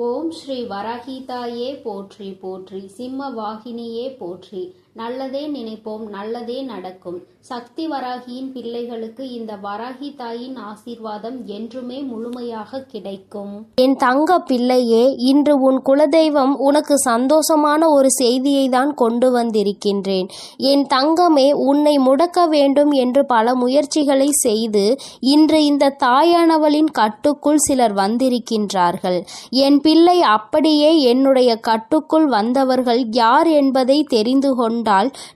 ஓம் ஸ்ரீ வராகிதாயே போற்றி போற்றி, சிம்ம வாகினியே போற்றி. நல்லதே நினைப்போம், நல்லதே நடக்கும். சக்தி வராகியின் பிள்ளைகளுக்கு இந்த வராகி தாயின் ஆசீர்வாதம் என்றுமே முழுமையாக கிடைக்கும். என் தங்க பிள்ளையே, இன்று உன் குலதெய்வம் உனக்கு சந்தோஷமான ஒரு செய்தியை தான் கொண்டு வந்திருக்கின்றேன். என் தங்கமே, உன்னை முடக்க வேண்டும் என்று பல முயற்சிகளை செய்து இன்று இந்த தாயானவளின் கட்டுக்குள் சிலர் வந்திருக்கின்றார்கள். என் பிள்ளை, அப்படியே என்னுடைய கட்டுக்குள் வந்தவர்கள் யார் என்பதை தெரிந்து கொண்டால்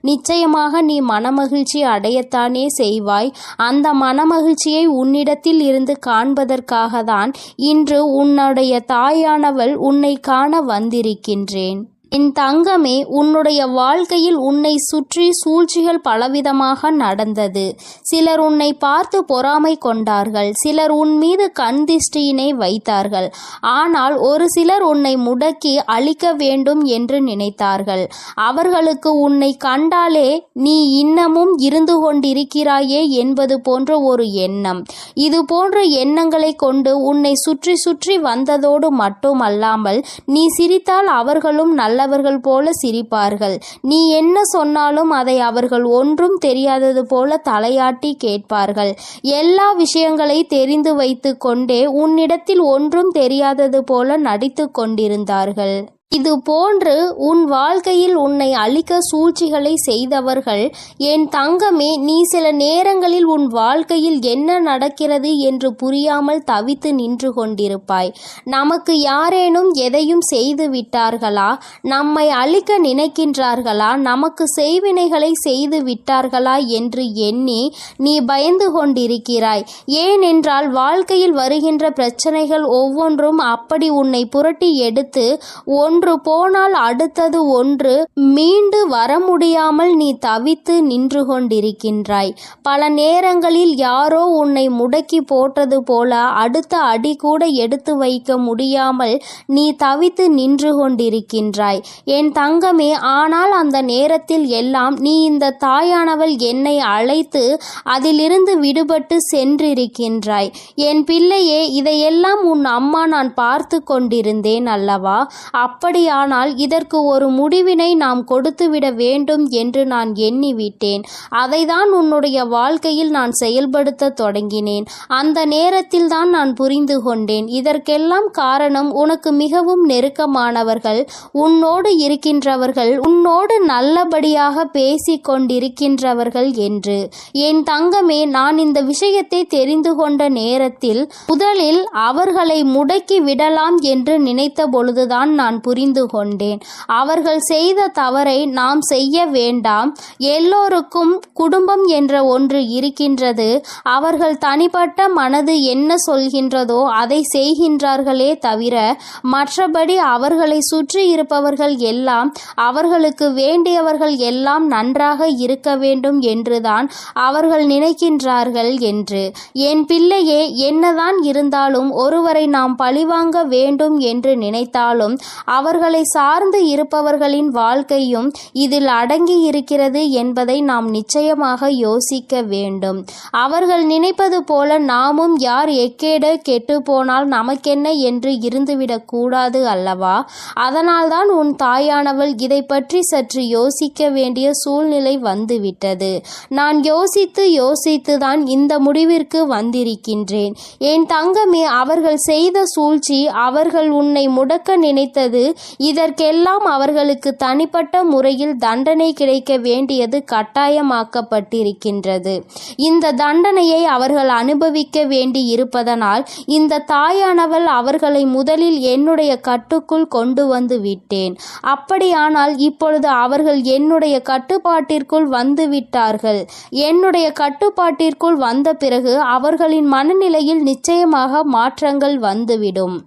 நிச்சயமாக நீ மனமகிழ்ச்சி அடையத்தானே செய்வாய். அந்த மனமகிழ்ச்சியை உன்னிடத்தில் இருந்து காண்பதற்காக தான் இன்று உன்னுடைய தாயானவள் உன்னை காண வந்திருக்கின்றேன். என் தங்கமே, உன்னுடைய வாழ்க்கையில் உன்னை சுற்றி சூழ்ச்சிகள் பலவிதமாக நடந்தது. சிலர் உன்னை பார்த்து பொறாமை கொண்டார்கள், சிலர் உன் மீது கண் திஷ்டியினை வைத்தார்கள். ஆனால் ஒரு சிலர் உன்னை முடக்கி அழிக்க வேண்டும் என்று நினைத்தார்கள். அவர்களுக்கு உன்னை கண்டாலே நீ இன்னமும் இருந்து கொண்டிருக்கிறாயே என்பது போன்ற ஒரு எண்ணம். இது போன்ற எண்ணங்களை கொண்டு உன்னை சுற்றி சுற்றி வந்ததோடு மட்டுமல்லாமல் நீ சிரித்தால் அவர்களும் நல்லவர்கள் போல சிரிப்பார்கள். நீ என்ன சொன்னாலும் அதை அவர்கள் ஒன்றும் தெரியாதது போல தலையாட்டி கேட்பார்கள். எல்லா விஷயங்களை தெரிந்து வைத்து கொண்டே உன்னிடத்தில் ஒன்றும் தெரியாதது போல நடித்து கொண்டிருந்தார்கள். இது போன்று உன் வாழ்க்கையில் உன்னை அழிக்க சூழ்ச்சிகளை செய்தவர்கள், என் தங்கமே, நீ சில நேரங்களில் உன் வாழ்க்கையில் என்ன நடக்கிறது என்று புரியாமல் தவித்து நின்று கொண்டிருப்பாய். நமக்கு யாரேனும் எதையும் செய்து விட்டார்களா, நம்மை அழிக்க நினைக்கின்றார்களா, நமக்கு செய்வினைகளை செய்து விட்டார்களா என்று எண்ணி நீ பயந்து கொண்டிருக்கிறாய். ஏனென்றால் வாழ்க்கையில் வருகின்ற பிரச்சனைகள் ஒவ்வொன்றும் அப்படி உன்னை புரட்டி எடுத்து ஒன்று போனால் அடுத்தது ஒன்று மீண்டு வர முடியாமல் நீ தவித்து நின்று கொண்டிருக்கின்றாய். பல நேரங்களில் யாரோ உன்னை முடக்கி போட்டது போல அடுத்த அடி கூட எடுத்து வைக்க முடியாமல் நீ தவித்து நின்று கொண்டிருக்கின்றாய் என் தங்கமே. ஆனால் அந்த நேரத்தில் எல்லாம் நீ இந்த தாயானவள் என்னை அழைத்து அதிலிருந்து விடுபட்டு சென்றிருக்கின்றாய். என் பிள்ளையே, இதையெல்லாம் உன் அம்மா நான் பார்த்து கொண்டிருந்தேன் அல்லவா? அப்படியானால் இதற்கு ஒரு முடிவினை நாம் கொடுத்துவிட வேண்டும் என்று நான் எண்ணிவிட்டேன். அதைதான் உன்னுடைய வாழ்க்கையில் நான் செயல்படுத்த தொடங்கினேன். அந்த நேரத்தில் தான் நான் புரிந்து கொண்டேன், இதற்கெல்லாம் காரணம் உனக்கு மிகவும் நெருக்கமானவர்கள், உன்னோடு இருக்கின்றவர்கள், உன்னோடு நல்லபடியாக பேசி கொண்டிருக்கின்றவர்கள் என்று. என் தங்கமே, நான் இந்த விஷயத்தை தெரிந்து கொண்ட நேரத்தில் முதலில் அவர்களை முடக்கி விடலாம் என்று நினைத்த பொழுதுதான் நான் புரிந்து கொண்டேன். அவர்கள் செய்த தவறை நாம் செய்ய வேண்டாம். எல்லோருக்கும் குடும்பம் என்ற ஒன்று இருக்கின்றது. அவர்கள் தனிப்பட்ட மனது என்ன சொல்கின்றதோ அதை செய்கின்றார்களே தவிர மற்றபடி அவர்களை சுற்றி இருப்பவர்கள் எல்லாம் அவர்களுக்கு வேண்டியவர்கள் எல்லாம் நன்றாக இருக்க வேண்டும் என்றுதான் அவர்கள் நினைக்கின்றார்கள் என்று. என் பிள்ளையே, என்னதான் இருந்தாலும் ஒருவரை நாம் பழிவாங்க வேண்டும் என்று நினைத்தாலும் அவர்களை சார்ந்து இருப்பவர்களின் வாழ்க்கையும் இதில் அடங்கி இருக்கிறது என்பதை நாம் நிச்சயமாக யோசிக்க வேண்டும். அவர்கள் நினைப்பது போல நாமும் யார் எக்கேட கெட்டு போனால் நமக்கென்ன என்று இருந்துவிடக் கூடாது அல்லவா? அதனால்தான் உன் தாயானவள் இதை பற்றி சற்று யோசிக்க வேண்டிய சூழ்நிலை வந்துவிட்டது. நான் யோசித்து தான் இந்த முடிவிற்கு வந்திருக்கின்றேன். என் தங்கமே, அவர்கள் செய்த சூழ்ச்சி, அவர்கள் உன்னை முடக்க நினைத்தது, இதற்கெல்லாம் அவர்களுக்கு தனிப்பட்ட முறையில் தண்டனை கிடைக்க வேண்டியது கட்டாயமாக்கப்பட்டிருக்கின்றது. இந்த தண்டனையை அவர்கள் அனுபவிக்க வேண்டி இருப்பதனால் இந்த தாயானவள் அவர்களை முதலில் என்னுடைய கட்டுக்குள் கொண்டு வந்து விட்டேன். அப்படியானால் இப்பொழுது அவர்கள் என்னுடைய கட்டுப்பாட்டிற்குள் வந்து விட்டார்கள். என்னுடைய கட்டுப்பாட்டிற்குள் வந்த பிறகு அவர்களின் மனநிலையில் நிச்சயமாக மாற்றங்கள் வந்துவிடும்.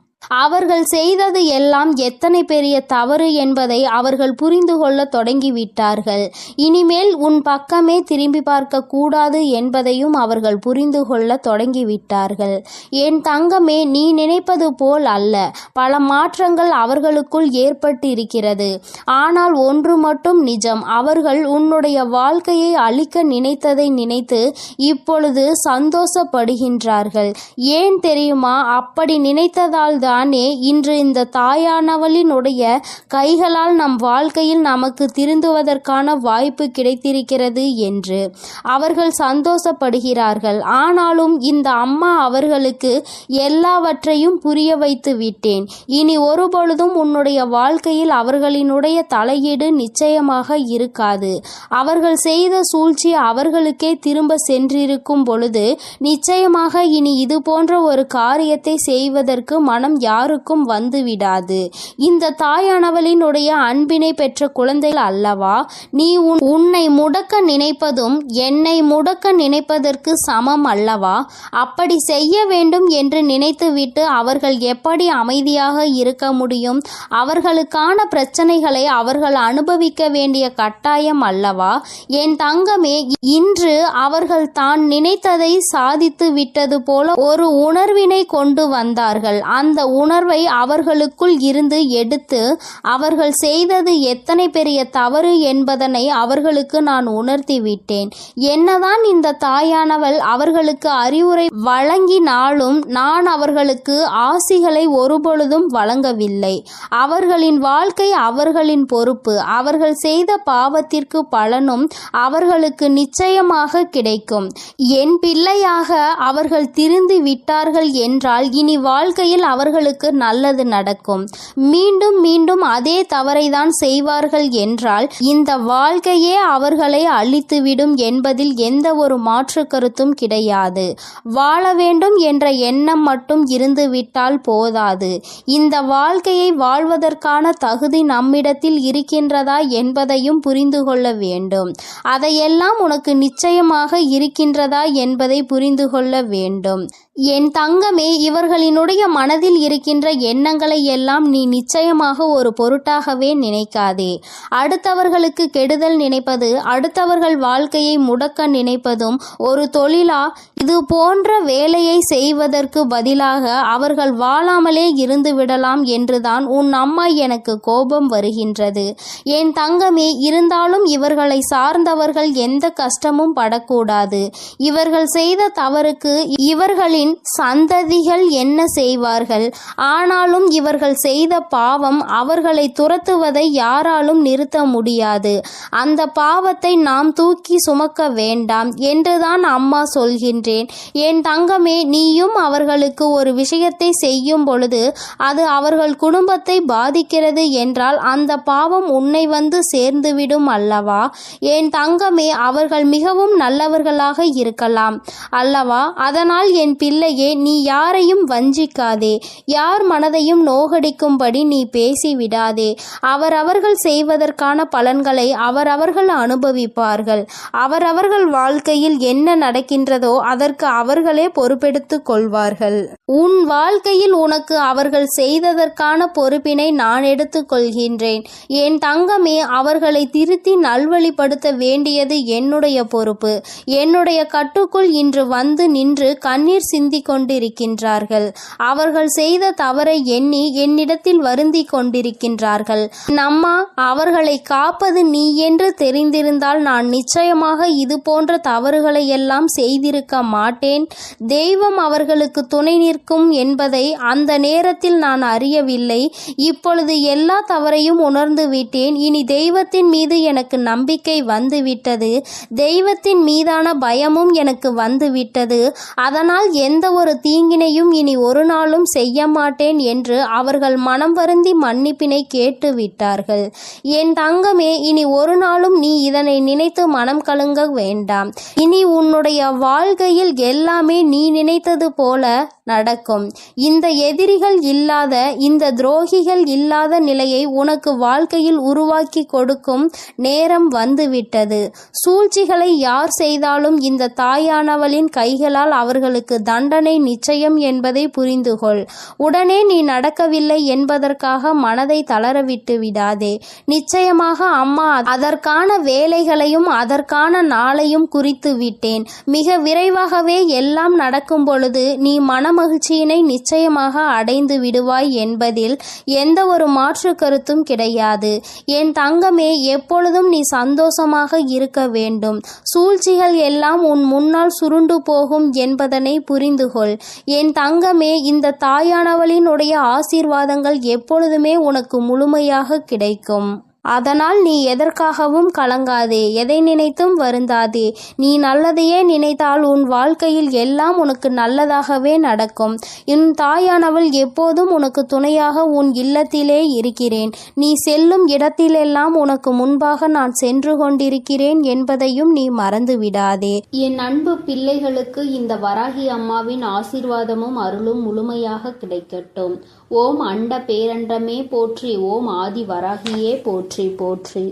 அவர்கள் செய்தது எல்லாம் எத்தனை பெரிய தவறு என்பதை அவர்கள் புரிந்து கொள்ள தொடங்கிவிட்டார்கள். இனிமேல் உன் பக்கமே திரும்பி பார்க்க கூடாது என்பதையும் அவர்கள் புரிந்து கொள்ள தொடங்கிவிட்டார்கள். என் தங்கமே, நீ நினைப்பது போல் அல்ல. பல மாற்றங்கள் அவர்களுக்குள் ஏற்பட்டிருக்கிறது. ஆனால் ஒன்று மட்டும் நிஜம், அவர்கள் உன்னுடைய வாழ்க்கையை அழிக்க நினைத்ததை நினைத்து இப்பொழுது சந்தோஷப்படுகின்றார்கள். ஏன் தெரியுமா? அப்படி நினைத்ததால் தானே இன்று இந்த தாயானவளினுடைய கைகளால் நம் வாழ்க்கையில் நமக்கு திருந்துவதற்கான வாய்ப்பு கிடைத்திருக்கிறது என்று அவர்கள் சந்தோஷப்படுகிறார்கள். ஆனாலும் இந்த அம்மா அவர்களுக்கு எல்லாவற்றையும் புரிய வைத்து விட்டேன். இனி ஒருபொழுதும் உன்னுடைய வாழ்க்கையில் அவர்களினுடைய தலையீடு நிச்சயமாக இருக்காது. அவர்கள் செய்த சூழ்ச்சி அவர்களுக்கே திரும்ப சென்றிருக்கும் பொழுது நிச்சயமாக இனி இது போன்ற ஒரு காரியத்தை செய்வதற்கு மனம் யாருக்கும் வந்துவிடாது. இந்த தாயானவளினுடைய அன்பினை பெற்ற குழந்தைகள் அல்லவா நீ உன்னை முடக்க நினைப்பதும் என்னை முடக்க நினைப்பதற்கு சமம் அல்லவா? அப்படி செய்ய வேண்டும் என்று நினைத்துவிட்டு அவர்கள் எப்படி அமைதியாக இருக்க முடியும்? அவர்களுக்கான பிரச்சனைகளை அவர்கள் அனுபவிக்க வேண்டிய கட்டாயம் அல்லவா? என் தங்கமே, இன்று அவர்கள் தான் நினைத்ததை சாதித்து விட்டது போல ஒரு உணர்வினை கொண்டு வந்தார்கள். அந்த உணர்வை அவர்களுக்குள் இருந்து எடுத்து அவர்கள் செய்தது எத்தனை பெரிய தவறு என்பதனை அவர்களுக்கு நான் உணர்த்தி விட்டேன். என்னதான் இந்த தாயானவள் அவர்களுக்கு அறிவுரை வழங்கினாலும் நான் அவர்களுக்கு ஆசிகளை ஒருபொழுதும் வழங்கவில்லை. அவர்களின் வாழ்க்கை அவர்களின் பொறுப்பு. அவர்கள் செய்த பாவத்திற்கு பலனும் அவர்களுக்கு நிச்சயமாக கிடைக்கும். என் பிள்ளையாக அவர்கள் திருந்து விட்டார்கள் என்றால் இனி வாழ்க்கையில் அவர்களுக்கு நல்லது நடக்கும். மீண்டும் மீண்டும் அதே தவறை தான் செய்வார்கள் என்றால் இந்த வாழ்க்கையே அவர்களை அழித்துவிடும் என்பதில் எந்த ஒரு மாற்று கருத்தும் கிடையாது. வாழ வேண்டும் என்ற எண்ணம் மட்டும் இருந்துவிட்டால் போதாது. இந்த வாழ்க்கையை வாழ்வதற்கான தகுதி நம்மிடத்தில் இருக்கின்றதா என்பதையும் புரிந்து கொள்ள வேண்டும். அதையெல்லாம் உனக்கு நிச்சயமாக இருக்கின்றதா என்பதை புரிந்து கொள்ள வேண்டும். என் தங்கமே, இவர்களினுடைய மனதில் இருக்கின்ற எண்ணங்களை எல்லாம் நீ நிச்சயமாக ஒரு பொருட்டாகவே நினைக்காதே. அடுத்தவர்களுக்கு கெடுதல் நினைப்பது, அடுத்தவர்கள் வாழ்க்கையை முடக்க நினைப்பதும் ஒரு தொழிலா? இது போன்ற வேலையை செய்வதற்கு பதிலாக அவர்கள் வாழாமலே இருந்து விடலாம் என்றுதான் உன் அம்மா எனக்கு கோபம் வருகின்றது. என் தங்கமே, இருந்தாலும் இவர்களை சார்ந்தவர்கள் எந்த கஷ்டமும் படக்கூடாது. இவர்கள் செய்த தவறுக்கு இவர்களின் சந்ததிகள் என்ன செய்வார்கள்? ஆனாலும் இவர்கள் செய்த பாவம் அவர்களை துரத்துவதை யாராலும் நிறுத்த முடியாது. அந்த பாவத்தை நாம் தூக்கி சுமக்க வேண்டாம் என்றுதான் அம்மா சொல்கின்றேன். என் தங்கமே, நீயும் அவர்களுக்கு ஒரு விஷயத்தை செய்யும் பொழுது அது அவர்கள் குடும்பத்தை பாதிக்கிறது என்றால் அந்த பாவம் உன்னை வந்து சேர்ந்துவிடும் அல்லவா? என் தங்கமே, அவர்கள் மிகவும் நல்லவர்களாக இருக்கலாம் அல்லவா? அதனால் என் பிள்ளையே, நீ யாரையும் வஞ்சிக்காதே. யார் மனதையும் நோகடிக்கும்படி நீ பேசிவிடாதே. அவரவர்கள் செய்வதற்கான பலன்களை அவரவர்கள் அனுபவிப்பார்கள். அவரவர்கள் வாழ்க்கையில் என்ன நடக்கின்றதோ அதற்கு அவர்களே பொறுப்பெடுத்துக் கொள்வார்கள். உன் வாழ்க்கையில் உனக்கு அவர்கள் செய்ததற்கான பொறுப்பினை நான் எடுத்துக் கொள்கின்றேன். என் தங்கமே, அவர்களை திருத்தி நல்வழிப்படுத்த வேண்டியது என்னுடைய பொறுப்பு. என்னுடைய கட்டுக்குள் இன்று வந்து நின்று கண்ணீர் சிந்திக் கொண்டிருக்கின்றார்கள். அவர்கள் செய்த தவறை எண்ணி என்னிடத்தில் வருந்தி கொண்டிருக்கின்றார்கள். நம்மா, அவர்களை காப்பது நீ என்று தெரிந்திருந்தால் நான் நிச்சயமாக இது போன்ற தவறுகளை எல்லாம் செய்திருக்க மாட்டேன். தெய்வம் அவர்களுக்கு துணை நிற்கும் என்பதை அந்த நேரத்தில் நான் அறியவில்லை. இப்பொழுது எல்லா தவறையும் உணர்ந்து விட்டேன். இனி தெய்வத்தின் மீது எனக்கு நம்பிக்கை வந்துவிட்டது. தெய்வத்தின் மீதான பயமும் எனக்கு வந்துவிட்டது. அதனால் எந்த ஒரு தீங்கினையும் இனி ஒரு நாளும் செய்ய மாட்டேன் என்று அவர்கள் மனம் வருந்தி மன்னிப்பினை கேட்டு விட்டார்கள். என் தங்கமே, இனி ஒரு நாளும் நீ இதனை நினைத்து மனம் கலங்க வேண்டாம். இனி உன்னுடைய வாழ்க்கையில் எல்லாமே நீ நினைத்தது போல நடக்கும். இந்த எதிரிகள் இல்லாத, இந்த துரோகிகள் இல்லாத நிலையை உனக்கு வாழ்க்கையில் உருவாக்கி கொடுக்கும் நேரம் வந்துவிட்டது. சூழ்ச்சிகளை யார் செய்தாலும் இந்த தாயானவளின் கைகளால் அவர்களுக்கு தண்டனை நிச்சயம் என்பதை புரிந்துகொள். உடனே நீ நடக்கவில்லை என்பதற்காக மனதை தளரவிட்டு விடாதே. நிச்சயமாக அம்மா அதற்கான வேலைகளையும் அதற்கான நாளையும் குறித்து விட்டேன். மிக விரைவாகவே எல்லாம் நடக்கும் பொழுது நீ மனமகிழ்ச்சியினை நிச்சயமாக அடைந்து விடுவாய் என்பதில் எந்த ஒரு மாற்று கருத்தும் கிடையாது. என் தங்கமே, எப்பொழுதும் நீ சந்தோஷமாக இருக்க வேண்டும். சூழ்ச்சிகள் எல்லாம் உன் முன்னால் சுருண்டு போகும் என்பதனை புரிந்து புரிந்து கொள். என் தங்கமே, இந்த தாயானவளினுடைய ஆசீர்வாதங்கள் எப்பொழுதுமே உனக்கு முழுமையாக கிடைக்கும். அதனால் நீ எதற்காகவும் கலங்காதே, எதை நினைத்தும் வருந்தாதே. நீ நல்லதையே நினைத்தால் உன் வாழ்க்கையில் எல்லாம் உனக்கு நல்லதாகவே நடக்கும். என் தாயானவள் எப்போதும் உனக்கு துணையாக உன் இல்லத்திலே இருக்கிறேன். நீ செல்லும் இடத்திலெல்லாம் உனக்கு முன்பாக நான் சென்று கொண்டிருக்கிறேன் என்பதையும் நீ மறந்து விடாதே. என் அன்பு பிள்ளைகளுக்கு இந்த வராகி அம்மாவின் ஆசீர்வாதமும் அருளும் முழுமையாக கிடைக்கட்டும். ஓம் அண்ட பேரண்டமே போற்றி, ஓம் ஆதி வராகியே போற்றி போற்றி.